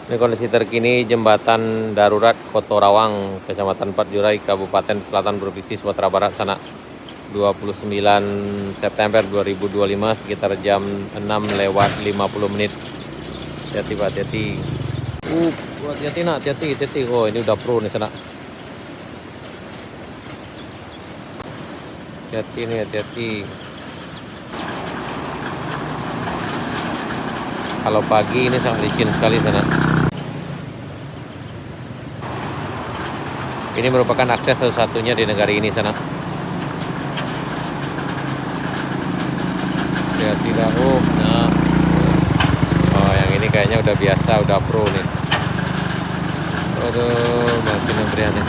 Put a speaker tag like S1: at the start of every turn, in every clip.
S1: Ini kondisi terkini jembatan darurat Kotorawang, Kecamatan Parjurai, Kabupaten Selatan Provinsi Sumatera Barat sana. 29 September 2025 sekitar jam 6:50. Hati-hati Pak, hati-hati. Hati-hati nak, hati-hati. Oh, ini udah pro nih sana. Hati-hati nih, hati-hati. Kalau pagi ini sangat licin sekali sana. Ini merupakan akses satu-satunya di negara ini sana. Hati-hati dah. Nah. Oh, yang ini kayaknya udah biasa, udah pro nih. Aduh, makin memprihatin.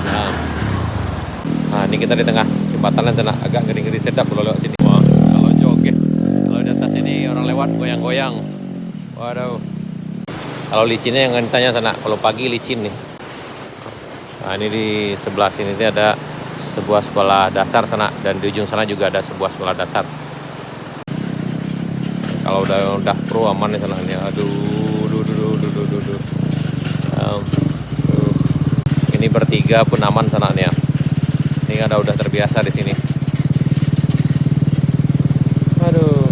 S1: Nah, ini kita di tengah jembatan sana, agak ngeri-ngeri sedap kalau lewat sini. Wah, kalau joget. Kalau di atas ini orang lewat goyang-goyang. Waduh. Kalau licinnya yang ditanya sana, kalau pagi licin nih. Nah, ini di sebelah sini ada sebuah sekolah dasar sana, dan di ujung sana juga ada sebuah sekolah dasar. Kalau udah pro aman nih sana nih. Aduh. Ini bertiga pun aman sana nih ya. Ini kan udah terbiasa di sini. Aduh.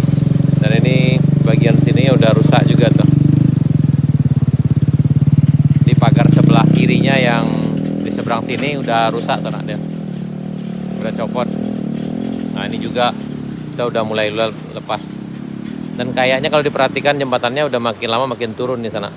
S1: Dan ini bagian sini udah rusak juga tuh. Di pagar sebelah kirinya yang di seberang sini udah rusak sana dia. Udah copot. Nah, ini juga kita udah mulai lepas. Dan kayaknya kalau diperhatikan jembatannya udah makin lama makin turun di sana.